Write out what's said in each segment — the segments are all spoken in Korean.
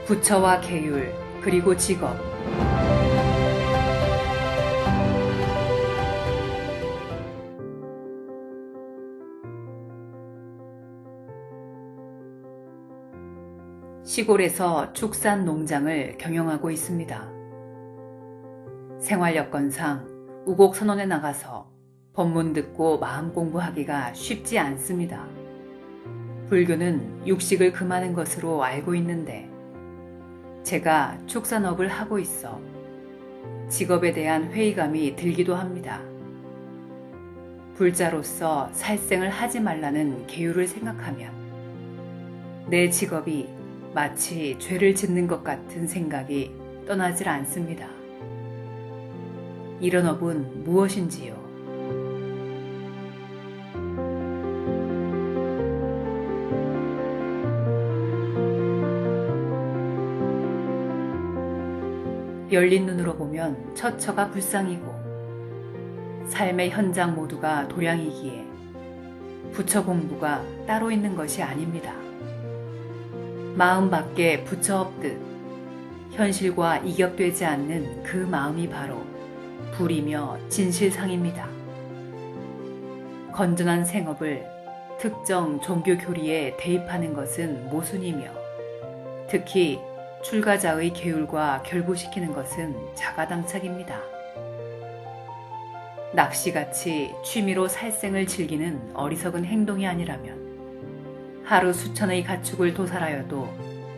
부처와 계율, 그리고 직업. 시골에서 축산 농장을 경영하고 있습니다. 생활 여건상 우곡선원에 나가서 법문 듣고 마음 공부하기가 쉽지 않습니다. 불교는 육식을 금하는 것으로 알고 있는데 제가 축산업을 하고 있어 직업에 대한 회의감이 들기도 합니다. 불자로서 살생을 하지 말라는 계율을 생각하면 내 직업이 마치 죄를 짓는 것 같은 생각이 떠나질 않습니다. 이런 업은 무엇인지요? 열린 눈으로 보면 처처가 불상이고 삶의 현장 모두가 도량이기에 부처 공부가 따로 있는 것이 아닙니다. 마음 밖에 부처 없듯 현실과 이격되지 않는 그 마음이 바로 불이며 진실상입니다. 건전한 생업을 특정 종교 교리에 대입하는 것은 모순이며 특히 출가자의 계율과 결부시키는 것은 자가당착입니다. 낚시같이 취미로 살생을 즐기는 어리석은 행동이 아니라면 하루 수천의 가축을 도살하여도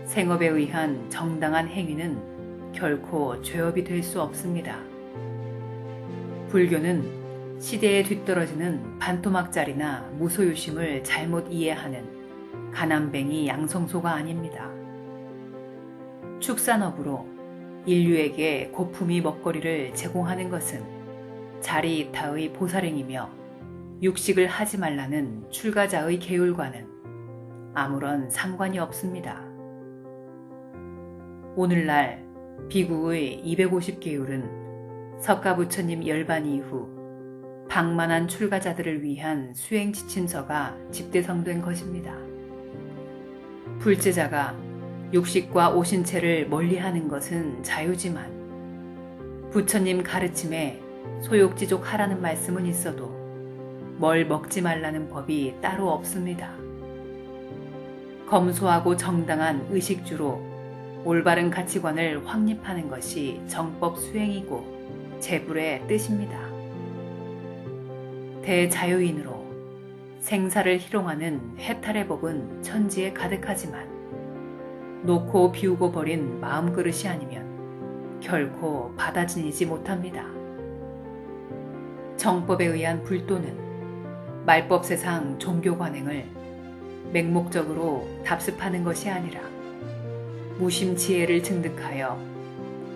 생업에 의한 정당한 행위는 결코 죄업이 될 수 없습니다. 불교는 시대에 뒤떨어지는 반토막짜리나 무소유심을 잘못 이해하는 가난뱅이 양성소가 아닙니다. 축산업으로 인류에게 고품위 먹거리를 제공하는 것은 자리이타의 보살행이며 육식을 하지 말라는 출가자의 계율과는 아무런 상관이 없습니다. 오늘날 비구의 250계율은 석가부처님 열반 이후 방만한 출가자들을 위한 수행 지침서가 집대성된 것입니다. 불제자가 육식과 오신채를 멀리하는 것은 자유지만 부처님 가르침에 소욕지족 하라는 말씀은 있어도 뭘 먹지 말라는 법이 따로 없습니다. 검소하고 정당한 의식주로 올바른 가치관을 확립하는 것이 정법 수행이고 제불의 뜻입니다. 대자유인으로 생사를 희롱하는 해탈의 법은 천지에 가득하지만 놓고 비우고 버린 마음그릇이 아니면 결코 받아지니지 못합니다. 정법에 의한 불도는 말법세상 종교관행을 맹목적으로 답습하는 것이 아니라 무심지혜를 증득하여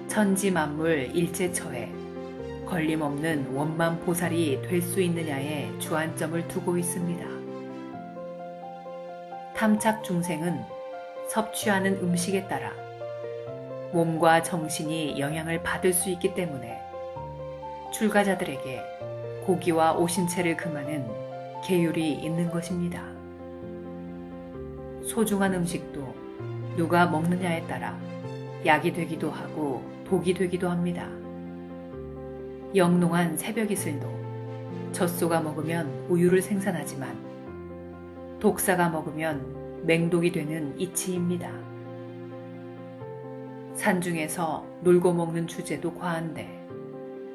천지만물 일체처에 걸림없는 원만보살이 될 수 있느냐에 주안점을 두고 있습니다. 탐착 중생은 섭취하는 음식에 따라 몸과 정신이 영향을 받을 수 있기 때문에 출가자들에게 고기와 오신채를 금하는 계율이 있는 것입니다. 소중한 음식도 누가 먹느냐에 따라 약이 되기도 하고 독이 되기도 합니다. 영롱한 새벽이슬도 젖소가 먹으면 우유를 생산하지만 독사가 먹으면 맹독이 되는 이치입니다. 산중에서 놀고 먹는 주제도 과한데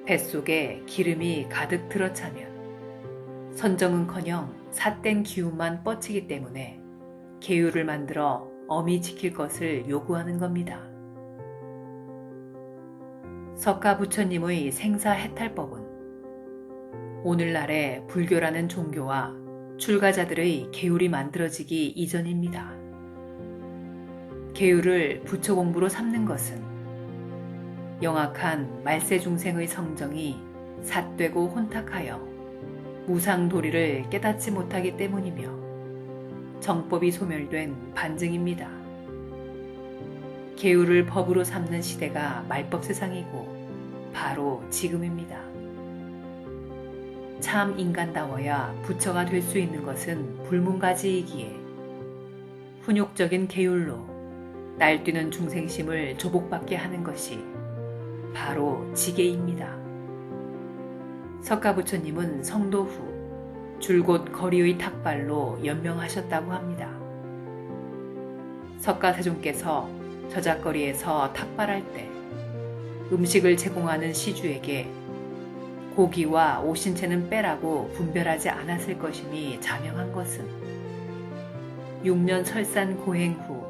뱃속에 기름이 가득 들어차면 선정은커녕 삿된 기운만 뻗치기 때문에 계율을 만들어 엄히 지킬 것을 요구하는 겁니다. 석가부처님의 생사해탈법은 오늘날의 불교라는 종교와 출가자들의 계율이 만들어지기 이전입니다. 계율을 부처 공부로 삼는 것은 영악한 말세중생의 성정이 삿되고 혼탁하여 무상도리를 깨닫지 못하기 때문이며 정법이 소멸된 반증입니다. 계율을 법으로 삼는 시대가 말법세상이고 바로 지금입니다. 참 인간다워야 부처가 될 수 있는 것은 불문가지이기에 훈육적인 계율로 날뛰는 중생심을 조복받게 하는 것이 바로 지계입니다. 석가부처님은 성도 후 줄곧 거리의 탁발로 연명하셨다고 합니다. 석가세존께서 저작거리에서 탁발할 때 음식을 제공하는 시주에게 고기와 오신채는 빼라고 분별하지 않았을 것임이 자명한 것은 6년 설산 고행 후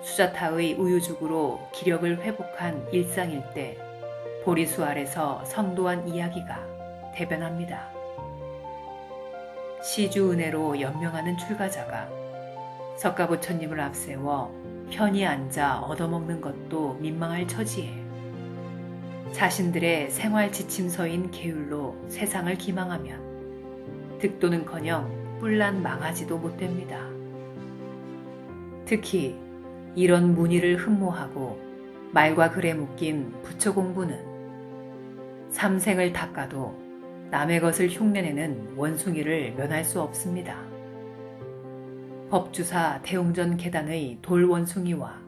수자타의 우유죽으로 기력을 회복한 일상일 때 보리수 아래서 성도한 이야기가 대변합니다. 시주 은혜로 연명하는 출가자가 석가부처님을 앞세워 편히 앉아 얻어먹는 것도 민망할 처지에 자신들의 생활지침서인 계율로 세상을 기망하면 득도는커녕 뿔난 망아지도 못됩니다. 특히 이런 문의를 흠모하고 말과 글에 묶인 부처 공부는 삼생을 닦아도 남의 것을 흉내내는 원숭이를 면할 수 없습니다. 법주사 대웅전 계단의 돌원숭이와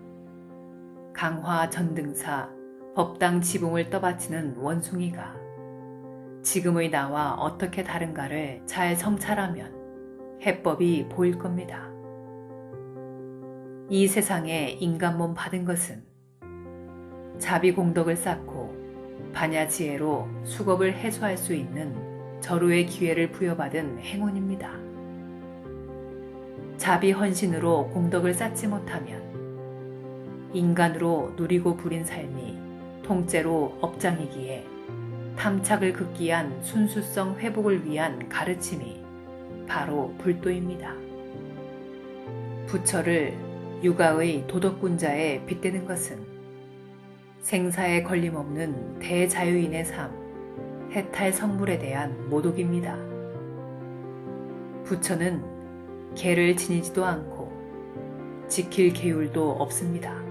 강화 전등사 법당 지붕을 떠받치는 원숭이가 지금의 나와 어떻게 다른가를 잘 성찰하면 해법이 보일 겁니다. 이 세상에 인간몸 받은 것은 자비공덕을 쌓고 반야지혜로 수겁을 해소할 수 있는 절호의 기회를 부여받은 행운입니다. 자비헌신으로 공덕을 쌓지 못하면 인간으로 누리고 부린 삶이 통째로 업장이기에 탐착을 극기한 순수성 회복을 위한 가르침이 바로 불도입니다. 부처를 육아의 도덕군자에 빗대는 것은 생사에 걸림없는 대자유인의 삶, 해탈 성불에 대한 모독입니다. 부처는 계를 지니지도 않고 지킬 계율도 없습니다.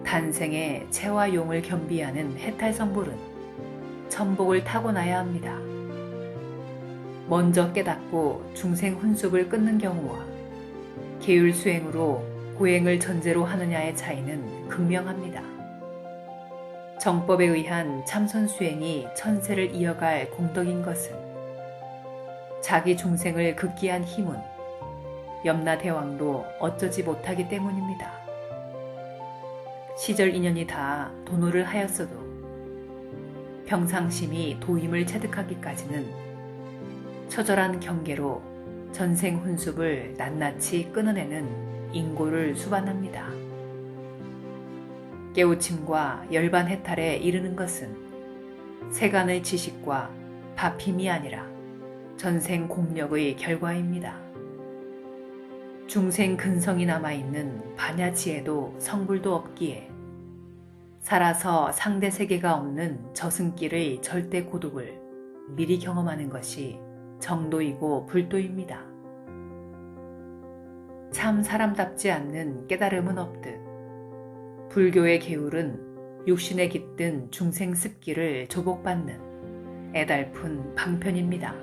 단생에 채와 용을 겸비하는 해탈 성불은 천복을 타고나야 합니다. 먼저 깨닫고 중생 훈습을 끊는 경우와 계율 수행으로 고행을 전제로 하느냐의 차이는 극명합니다. 정법에 의한 참선 수행이 천세를 이어갈 공덕인 것은 자기 중생을 극기한 힘은 염라대왕도 어쩌지 못하기 때문입니다. 시절 인연이 다 도노를 하였어도 평상심이 도임을 체득하기까지는 처절한 경계로 전생 훈습을 낱낱이 끊어내는 인고를 수반합니다. 깨우침과 열반 해탈에 이르는 것은 세간의 지식과 밥힘이 아니라 전생 공력의 결과입니다. 중생 근성이 남아있는 반야지에도 성불도 없기에 살아서 상대 세계가 없는 저승길의 절대 고독을 미리 경험하는 것이 정도이고 불도입니다. 참 사람답지 않는 깨달음은 없듯 불교의 계율은 육신에 깃든 중생 습기를 조복받는 애달픈 방편입니다.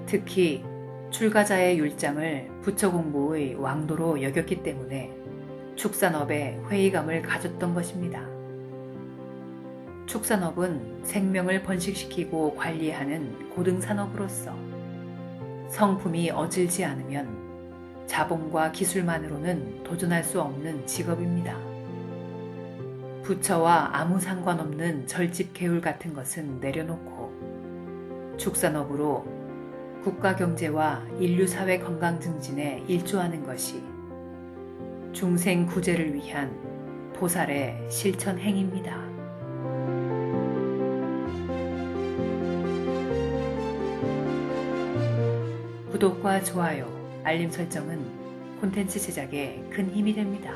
특히 출가자의 율장을 부처 공부의 왕도로 여겼기 때문에 축산업에 회의감을 가졌던 것입니다. 축산업은 생명을 번식시키고 관리하는 고등산업으로서 성품이 어질지 않으면 자본과 기술만으로는 도전할 수 없는 직업입니다. 부처와 아무 상관없는 절집 계율 같은 것은 내려놓고 축산업으로 국가 경제와 인류 사회 건강 증진에 일조하는 것이 중생 구제를 위한 보살의 실천 행위입니다. 구독과 좋아요, 알림 설정은 콘텐츠 제작에 큰 힘이 됩니다.